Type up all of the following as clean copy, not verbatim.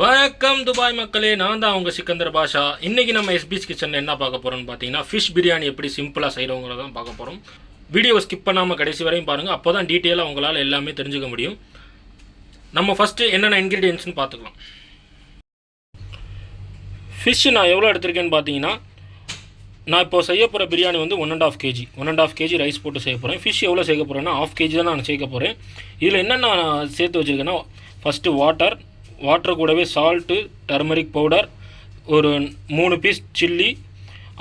வணக்கம் துபாய் மக்களே, நான் தான் அவங்க சிக்கந்தர் பாஷா. இன்றைக்கி நம்ம எஸ்பிஸ் கிச்சனில் என்ன பார்க்க போகிறோம்னு பார்த்தீங்கன்னா, ஃபிஷ் பிரியாணி எப்படி சிம்பிளாக செய்கிறவங்கள தான் பார்க்க போகிறோம். வீடியோவை ஸ்கிப் பண்ணாமல் கடைசி வரையும் பாருங்கள், அப்போ தான் டீட்டெயிலாக உங்களால் எல்லாமே தெரிஞ்சுக்க முடியும். நம்ம ஃபஸ்ட்டு என்னென்ன இன்க்ரீடியன்ட்ஸ்னு பார்த்துக்கலாம். ஃபிஷ்ஷு நான் எவ்வளோ எடுத்திருக்கேன்னு பார்த்தீங்கன்னா, நான் இப்போ செய்ய போகிற பிரியாணி வந்து 1.5 kg 1.5 kg ரைஸ் போட்டு செய்ய போகிறேன். ஃபிஷ் எவ்வளோ சேர்க்க போகிறேன்னா 1/2 kg தான் நான் சேர்க்க போகிறேன். இதில் என்னென்ன நான் சேர்த்து வச்சுருக்கேன்னா, ஃபஸ்ட்டு வாட்டர் கூடவே சால்ட்டு, டர்மரிக் பவுடர், ஒரு 3 பீஸ் சில்லி,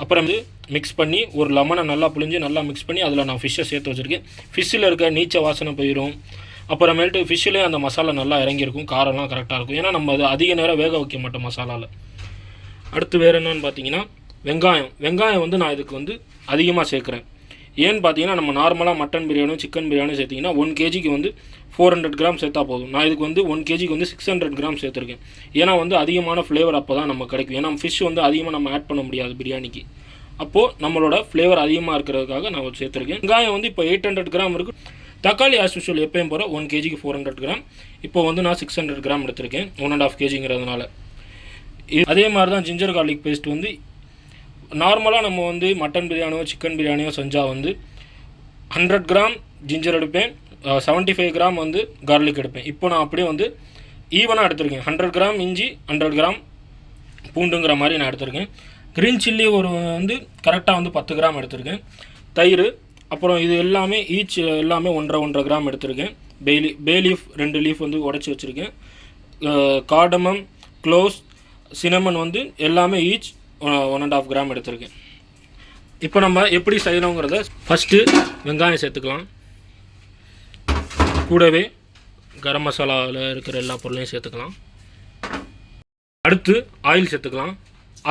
அப்புறம் வந்து மிக்ஸ் பண்ணி ஒரு லெமனை நல்லா புழிஞ்சு நல்லா மிக்ஸ் பண்ணி அதில் நான் ஃபிஷ்ஷை சேர்த்து வச்சுருக்கேன். ஃபிஷ்ஷில் இருக்க நீச்ச வாசனை போயிடும். அப்புறமேல்ட்டு ஃபிஷ்ஷிலே அந்த மசாலா நல்லா இறங்கியிருக்கும், காரம்லாம் கரெக்டாக இருக்கும். ஏன்னா நம்ம அது அதிக நேரம் வேக வைக்க மாட்டோம் மசாலாவில். அடுத்து வேறு என்னென்னு பார்த்தீங்கன்னா, வெங்காயம் வந்து நான் இதுக்கு வந்து அதிகமாக சேர்க்குறேன். ஏன்னு பார்த்தீங்கன்னா, நம்ம நார்மலாக மட்டன் பிரியாணியும் சிக்கன் பிரியாணியும் சேர்த்திங்கன்னா 1 kgக்கு வந்து 400 கிராம் சேர்த்தா போதும். நான் இதுக்கு வந்து 1 kgக்கு வந்து 600 கிராம் சேர்த்துருக்கேன். ஏன்னா வந்து அதிகமான ஃப்ளேவர் அப்போ தான் நம்ம கிடைக்கும். ஏன்னா ஃபிஷ் வந்து அதிகமாக நம்ம ஆட் பண்ண முடியாது பிரியாணிக்கு. அப்போது நம்மளோட ஃப்ளேவர் அதிகமாக இருக்கிறதுக்காக நான் சேர்த்துருக்கேன். வெங்காயம் வந்து இப்போ 800 கிராம் இருக்குது. தக்காளி ஆஸ் யூஷுவல் எப்பயும் போகிற 1 kgக்கு 400 கிராம். இப்போ வந்து நான் 600 கிராம் எடுத்திருக்கேன் 1.5 kgங்கிறதுனால. அதே மாதிரி தான் ஜிஞ்சர் கார்லிக் பேஸ்ட் வந்து நார்மலாக நம்ம வந்து மட்டன் பிரியாணியோ சிக்கன் பிரியாணியோ செஞ்சால் வந்து 100 கிராம் ஜிஞ்சர் எடுப்பேன், 75 கிராம் வந்து கார்லிக் எடுப்பேன். இப்போ நான் அப்படியே வந்து ஈவனாக எடுத்திருக்கேன். 100 கிராம் இஞ்சி, 100 கிராம் பூண்டுங்கிற மாதிரி நான் எடுத்திருக்கேன். க்ரீன் சில்லி ஒரு வந்து கரெக்டாக வந்து 10 கிராம் எடுத்திருக்கேன். தயிர், அப்புறம் இது எல்லாமே எல்லாமே 1.5 கிராம் எடுத்திருக்கேன். பே லீஃப் 2 லீஃப் வந்து உடச்சி வச்சுருக்கேன். கார்டமம், க்ளோவ்ஸ், சினமன் வந்து எல்லாமே 1.5 கிராம் எடுத்திருக்கேன். இப்போ நம்ம எப்படி செய்யணுங்கிறத ஃபஸ்ட்டு வெங்காயம் சேர்த்துக்கலாம். கூடவே கரம் மசாலாவில் இருக்கிற எல்லா பொருளையும் சேர்த்துக்கலாம். அடுத்து ஆயில் சேர்த்துக்கலாம்.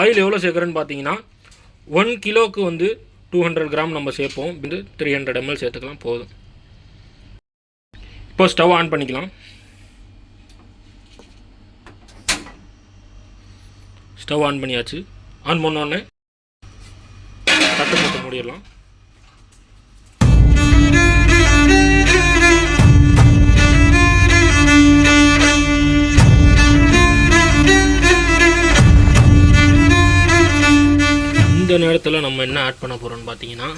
ஆயில் எவ்வளோ சேர்க்குறேன்னு பார்த்தீங்கன்னா, 1 கிலோவுக்கு வந்து 200 கிராம் நம்ம சேர்ப்போம். வந்து 300 ml சேர்த்துக்கலாம் போதும். இப்போ ஸ்டவ் ஆன் பண்ணிக்கலாம். ஸ்டவ் ஆன் பண்ணியாச்சு. ஆன் பண்ணோடனே தட்டு போட்டு மூடிடலாம். இந்த நேரத்தில் நம்ம என்ன ஆட் பண்ண போகிறோம்னு பார்த்தீங்கன்னா,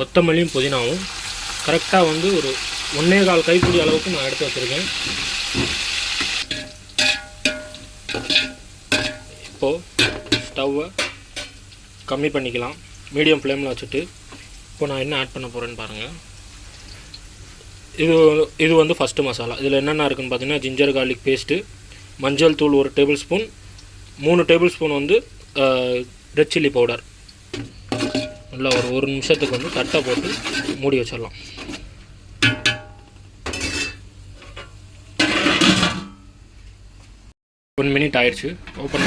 கொத்தமல்லியும் புதினாவும் கரெக்டாக வந்து ஒரு 1.25 கைப்பிடி அளவுக்கு நான் எடுத்து வச்சுருக்கேன். இப்போது ஸ்டவ்வை கம்மி பண்ணிக்கலாம், மீடியம் ஃப்ளேமில் வச்சுட்டு. இப்போ நான் என்ன ஆட் பண்ண போகிறேன்னு பாருங்கள். இது வந்து ஃபஸ்ட்டு மசாலா. இதில் என்னென்ன இருக்குதுன்னு பார்த்தீங்கன்னா, ஜிஞ்சர் கார்லிக் பேஸ்ட்டு, மஞ்சள் தூள் 1 டேபிள் ஸ்பூன், 3 டேபிள் ஸ்பூன் வந்து ரெட் சில்லி பவுடர். நல்லா ஒரு 1 நிமிஷத்துக்கு வந்து தட்டை போட்டு மூடி வச்சிடலாம். ஒன் மினிட் ஆயிடுச்சு. ஓப்பன்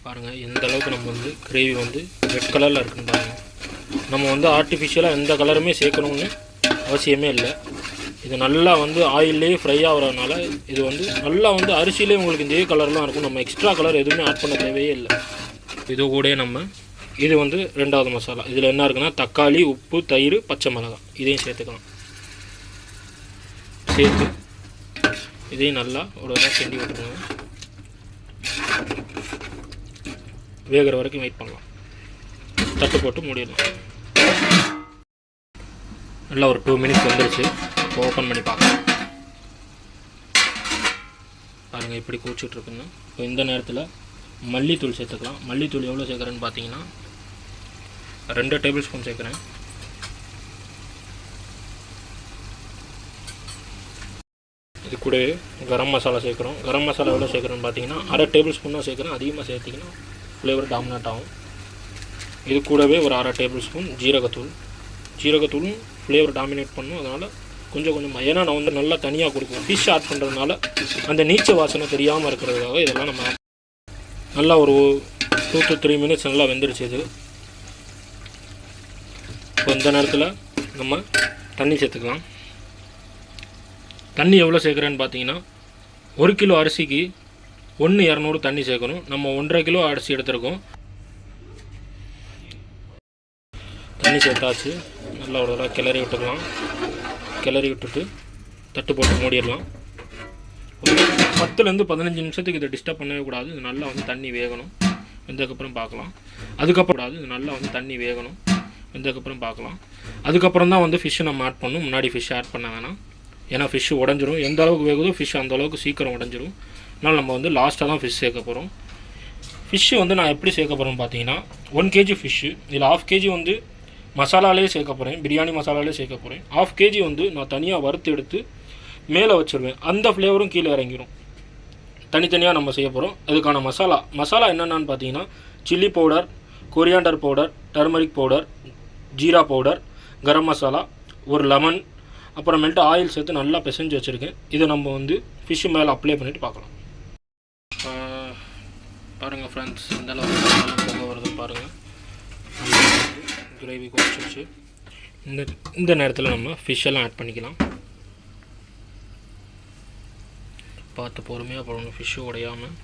பாருங்கள் எந்த அளவுக்கு நம்ம வந்து கிரேவி வந்து ரெட் கலரில் இருக்குன்னு பாருங்கள். நம்ம வந்து ஆர்டிஃபிஷியலாக எந்த கலருமே சேர்க்கணும்னு அவசியமே இல்லை. இது நல்லா வந்து ஆயிலே ஃப்ரை ஆகிறதுனால இது வந்து நல்லா வந்து அரிசியிலே உங்களுக்கு இதே கலர்லாம் இருக்கும். நம்ம எக்ஸ்ட்ரா கலர் எதுவுமே ஆட் பண்ண தேவையே இல்லை. இது கூட நம்ம இது வந்து 2வது மசாலா. இதில் என்ன இருக்குன்னா, தக்காளி, உப்பு, தயிர், பச்சை மிளகாய் இதையும் சேர்த்துக்கலாம். சேர்த்து இதையும் நல்லா ஒரு கிண்டி விட்டுருங்க. வேகிற வரைக்கும் வெயிட் பண்ணலாம். தட்டு போட்டு மூடிடலாம். நல்லா ஒரு 2 மினிட்ஸ் வந்துருச்சு. ஓப்பன் பண்ணி பார்க்கலாம். பாருங்கள் இப்படி கூச்சிட்ருக்குங்க. இப்போ இந்த நேரத்தில் மல்லித்தூள் சேர்த்துக்கலாம். மல்லித்தூள் எவ்வளோ சேர்க்குறேன்னு பார்த்தீங்கன்னா, 2 டேபிள் ஸ்பூன் சேர்க்குறேன். இது கூட கரம் மசாலா சேர்க்குறோம். கரம் மசாலா எவ்வளோ சேர்க்குறேன்னு பார்த்தீங்கன்னா, 1/2 டேபிள் ஸ்பூன் தான் சேர்க்குறேன். அதிகமாக சேர்த்திங்கன்னா ஃப்ளேவர் டாமினேட் ஆகும். இது கூடவே ஒரு 1/2 டேபிள் ஸ்பூன் ஜீரகத்தூளும் ஃப்ளேவர் டாமினேட் பண்ணும். அதனால் கொஞ்சம் ஏன்னா நான் வந்து நல்லா தனியாக கொடுக்குவோம். ஃபிஷ் ஆட் பண்ணுறதுனால அந்த நீச்ச வாசனை தெரியாமல் இருக்கிறதுக்காக இதெல்லாம் நம்ம நல்லா ஒரு 2 to 3 மினிட்ஸ் நல்லா வெந்துருச்சு. இது இப்போ இந்த நேரத்தில் நம்ம தண்ணி சேர்த்துக்கலாம். தண்ணி எவ்வளோ சேர்க்குறேன்னு பார்த்தீங்கன்னா, 1 கிலோ அரிசிக்கு 1/200 தண்ணி சேர்க்கணும். நம்ம 1.5 கிலோ அரிசி எடுத்துருக்கோம். தண்ணி சேர்த்தாச்சு. நல்லா ஒரு தடவை கிளறி விட்டுக்கலாம். கிளறி விட்டுட்டு தட்டு போட்டு மூடிடலாம். 10லேருந்து 15 நிமிஷத்துக்கு இதை டிஸ்டர்ப் பண்ணவே கூடாது. இது நல்லா வந்து தண்ணி வேகணும். வெந்ததுக்கப்புறம் பார்க்கலாம். அதுக்கப்புறம் இது நல்லா வந்து தண்ணி வேகணும். வெந்ததுக்கப்புறம் பார்க்கலாம். அதுக்கப்புறம் தான் வந்து ஃபிஷ்ஷை நம்ம ஆட் பண்ணணும். முன்னாடி ஃபிஷ் ஆட் பண்ண வேணாம். ஏன்னா ஃபிஷ்ஷு உடஞ்சிரும். எந்த அளவுக்கு வேகுதோ ஃபிஷ் அந்தளவுக்கு சீக்கிரம் உடஞ்சிரும். அதனால் நம்ம வந்து லாஸ்ட்டாக தான் ஃபிஷ் சேர்க்க போகிறோம். ஃபிஷ்ஷு வந்து நான் எப்படி சேர்க்க போகிறேன்னு பார்த்தீங்கன்னா 1 kg ஃபிஷ்ஷு, இதில் 1/2 kg வந்து மசாலாலே சேர்க்க போகிறேன். பிரியாணி மசாலாலே சேர்க்க போகிறேன். 1/2 kg வந்து நான் தனியாக வறுத்து எடுத்து மேலே வச்சுருவேன். அந்த ஃப்ளேவரும் கீழே இறங்கிடும். தனித்தனியாக நம்ம செய்ய போகிறோம். அதுக்கான மசாலா என்னென்னு பார்த்தீங்கன்னா chilli powder, coriander powder, turmeric powder, jeera powder, garam masala, ஒரு லெமன், அப்புறமேல்ட்டு ஆயில் சேர்த்து நல்லா பிசைஞ்சு வச்சுருக்கேன். இதை நம்ம வந்து ஃபிஷ்ஷு மேலே அப்ளை பண்ணிவிட்டு பார்க்கலாம். பாருங்கள் ஃப்ரெண்ட்ஸ், இந்த அளவுக்கு போக வருதுன்னு பாருங்கள். கிரேவி குறைச்சிருச்சு. இந்த நேரத்தில் நம்ம ஃபிஷ்ஷெல்லாம் ஆட் பண்ணிக்கலாம். பார்த்து பொறுமையாக போடணும், ஃபிஷ்ஷு உடையாமல்.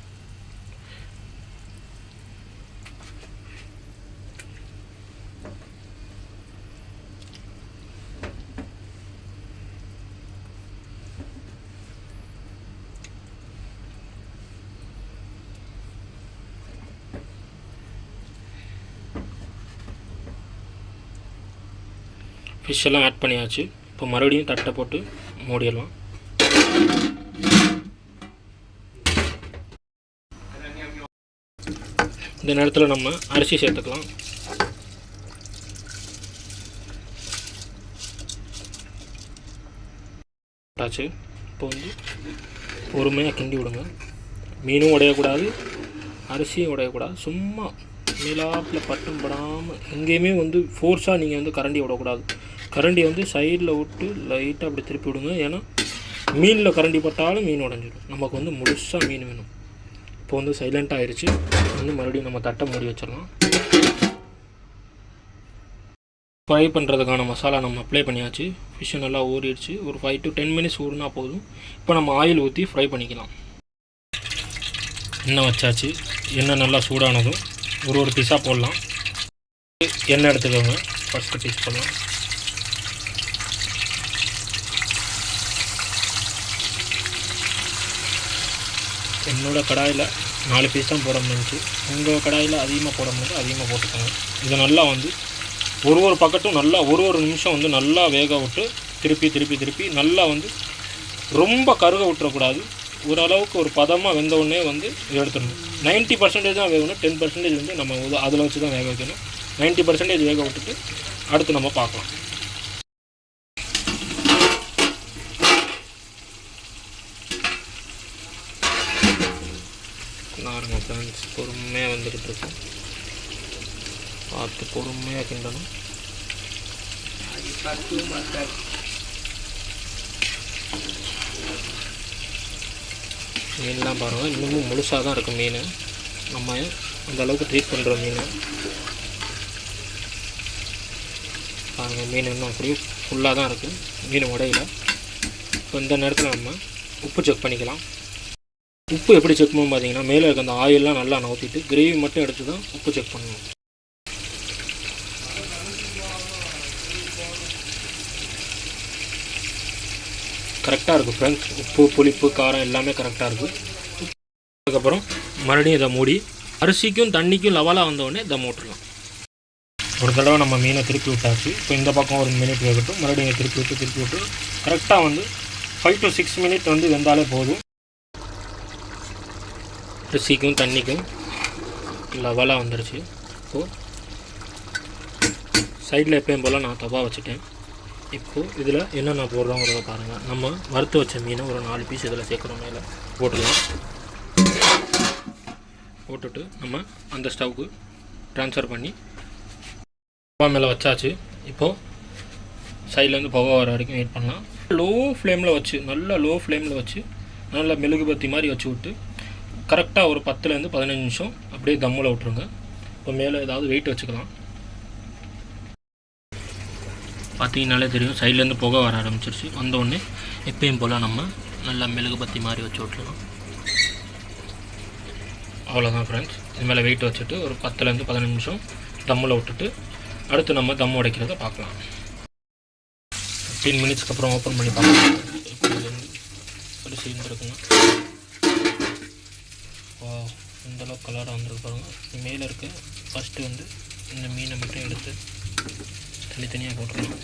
ஃபிஷ்ஷெல்லாம் ஆட் பண்ணியாச்சு. இப்போ மறுபடியும் தட்டை போட்டு மூடிடலாம். இந்த நேரத்தில் நம்ம அரிசி சேர்த்துக்கலாம். ஆச்சு. இப்போ வந்து பொறுமையாக கிண்டி விடுங்க. மீனும் உடையக்கூடாது, அரிசியும் உடையக்கூடாது. சும்மா மேலாப்பில் பட்டும் படாமல் எங்கேயுமே வந்து ஃபோர்ஸாக நீங்கள் வந்து கரண்டி விடக்கூடாது. கரண்டி வந்து சைடில் விட்டு லைட்டாக அப்படி திருப்பி விடுங்க. ஏன்னா மீனில் கரண்டி பட்டாலும் மீன் உடஞ்சிடும். நமக்கு வந்து முழுசாக மீன் வேணும். இப்போ வந்து சைலண்ட் ஆயிடுச்சு. வந்து மறுபடியும் நம்ம தட்டை மூடி வச்சிடலாம். ஃப்ரை பண்ணுறதுக்கான மசாலா நம்ம அப்ளை பண்ணியாச்சு. ஃபிஷ்ஷு நல்லா ஊறிடுச்சு. ஒரு 5 to 10 minutes ஊறினா போதும். இப்போ நம்ம ஆயில் ஊற்றி ஃப்ரை பண்ணிக்கலாம். எண்ணெய் வச்சாச்சு. எண்ணெய் நல்லா சூடானதும் ஒரு பீஸாக போடலாம். எண்ணெய் எடுத்துக்கோங்க. ஃபஸ்ட்டு பீஸ் போடலாம். என்னோடய கடாயில் 4 பீஸ் தான் போட முடிஞ்சிச்சு. உங்கள் கடாயில் அதிகமாக போட முடியாது, அதிகமாக போட்டுக்கோங்க. இதை நல்லா வந்து ஒரு பக்கட்டும் நல்லா ஒரு நிமிஷம் வந்து நல்லா வேக விட்டு திருப்பி நல்லா வந்து ரொம்ப கருக விட்டுறக்கூடாது. ஓரளவுக்கு ஒரு பதமாக வெந்த உடனே வந்து எடுத்துடணும். 90% தான் வேகணும். 10% வந்து நம்ம அதில் வச்சு தான் வேக வைக்கணும். 90% வேக விட்டுட்டு அடுத்து நம்ம பார்க்கலாம். பாருங்க ஃப்ரெண்ட்ஸ், பொறுமையாக வந்துக்கிட்டு இருக்கும். பார்த்து பொறுமையாக கிண்டணும். மீன்லாம் பாருங்கள், இன்னமும் முழுசாக தான் இருக்கும் மீன். நம்ம அந்த அளவுக்கு ட்ரீட் பண்ணுற மீன் பாருங்கள். மீன் இன்னும் அப்படியே ஃபுல்லாக தான் இருக்குது, மீன் உடையில. இப்போ இந்த நேரத்தில் நம்ம உப்பு செக் பண்ணிக்கலாம். உப்பு எப்படி செக் பண்ணணும் பார்த்தீங்கன்னா, மேலே இருக்க அந்த ஆயிலெலாம் நல்லா நவுத்திட்டு கிரேவி மட்டும் எடுத்து தான் உப்பு செக் பண்ணணும். கரெக்டாக இருக்குது ஃப்ரெண்ட்ஸ். உப்பு, புளிப்பு, காரம் எல்லாமே கரெக்டாக இருக்குது. அதுக்கப்புறம் மறுபடியும் இதை மூடி அரிசிக்கும் தண்ணிக்கும் லெவலாக வந்தோடனே இதை மூட்டுடலாம். ஒரு தடவை நம்ம மீனை திருப்பி விட்டாச்சு. இப்போ இந்த பக்கம் ஒரு மினிட் வேகட்டும். மறுபடியும் திருப்பி விட்டு கரெக்டாக வந்து 5 to 6 minutes வந்து வெந்தாலே போதும். அரிசிக்கும் தண்ணிக்கும் லெவலாக வந்துருச்சு. இப்போது சைடில் எப்பயும் போல் நான் தவா வச்சுட்டேன். இப்போது இதில் என்னென்ன போடுறோங்கிறத பாருங்கள். நம்ம வறுத்து வச்ச மீனை ஒரு 4 பீஸ் இதில் சேர்க்குறோம். மேலே போட்டுடலாம். போட்டுட்டு நம்ம அந்த ஸ்டவ்வுக்கு ட்ரான்ஸ்ஃபர் பண்ணி தவா மேலே வச்சாச்சு. இப்போது சைட்லேருந்து புகை வர வரைக்கும் வெயிட் பண்ணலாம். லோ ஃப்ளேமில் வச்சு, நல்லா லோ ஃப்ளேமில் வச்சு, நல்லா மெழுகுபத்தி மாதிரி வச்சு விட்டு கரெக்டாக ஒரு 10லேருந்து 15 நிமிஷம் அப்படியே தம்மில் விட்ருங்க. இப்போ மேலே ஏதாவது வெயிட் வச்சுக்கலாம். பார்த்தீங்கனாலே தெரியும், சைட்லேருந்து புகை வர ஆரம்பிச்சிருச்சு. வந்தோடனே எப்பயும் போல் நம்ம நல்லா மெழுகுபத்தி மாதிரி வச்சு விட்ருலாம். அவ்வளோதான் ஃப்ரெண்ட்ஸ். இது மேலே வெயிட் வச்சுட்டு ஒரு 10லேருந்து 15 நிமிஷம் தம்மில் விட்டுட்டு அடுத்து நம்ம தம் உடைக்கிறத பார்க்கலாம். 15 மினிட்ஸ்க்கு அப்புறம் ஓப்பன் பண்ணி பார்க்கலாம். அரிசி இருந்துருக்குங்க. வா, இந்தளவுக்கு கலராக வந்துருக்கு பாருங்கள். மேலே இருக்க ஃபஸ்ட்டு வந்து இந்த மீனை மட்டும் எடுத்து தனித்தனியாக போட்டுருணும்.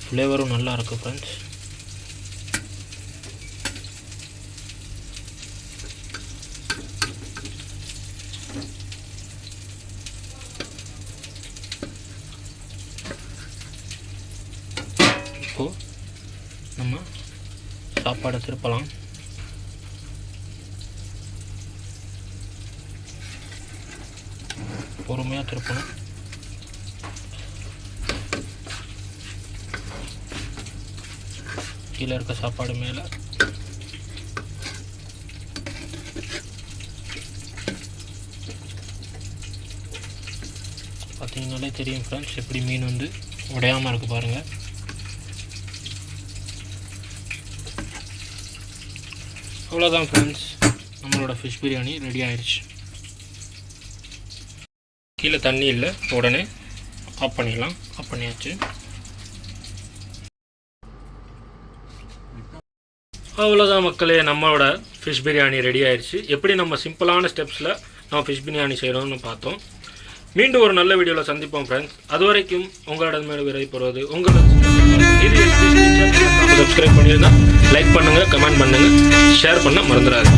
ஃப்ளேவரும் நல்லா இருக்குது ஃப்ரெண்ட்ஸ். இப்போது நம்ம சாப்பாடை திருப்பலாம். பொறுமையாக திருப்பணும். கீழே இருக்க சாப்பாடு மேலே பார்த்தீங்கன்னாலே தெரியும் ஃப்ரெண்ட்ஸ், எப்படி மீன் வந்து உடையாமல் இருக்குது பாருங்கள். அவ்வளோதான் ஃப்ரெண்ட்ஸ், நம்மளோட ஃபிஷ் பிரியாணி ரெடி ஆயிடுச்சு. கீழே தண்ணி இல்லை, உடனே ஆஃப் பண்ணிடலாம். ஆஃப் பண்ணியாச்சு. அவ்வளோதான் மக்களே, நம்மளோட ஃபிஷ் பிரியாணி ரெடி ஆயிடுச்சு. எப்படி நம்ம சிம்பிளான ஸ்டெப்ஸில் நம்ம ஃபிஷ் பிரியாணி செய்கிறோம்னு பார்த்தோம். மீண்டும் ஒரு நல்ல வீடியோவில் சந்திப்போம் ஃப்ரெண்ட்ஸ். அது வரைக்கும் உங்களிடமே விரைப்படுவது உங்களோட சப்ஸ்கிரைப் பண்ணியிருந்தால் லைக் பண்ணுங்கள், கமெண்ட் பண்ணுங்கள், ஷேர் பண்ண மறந்துடாது.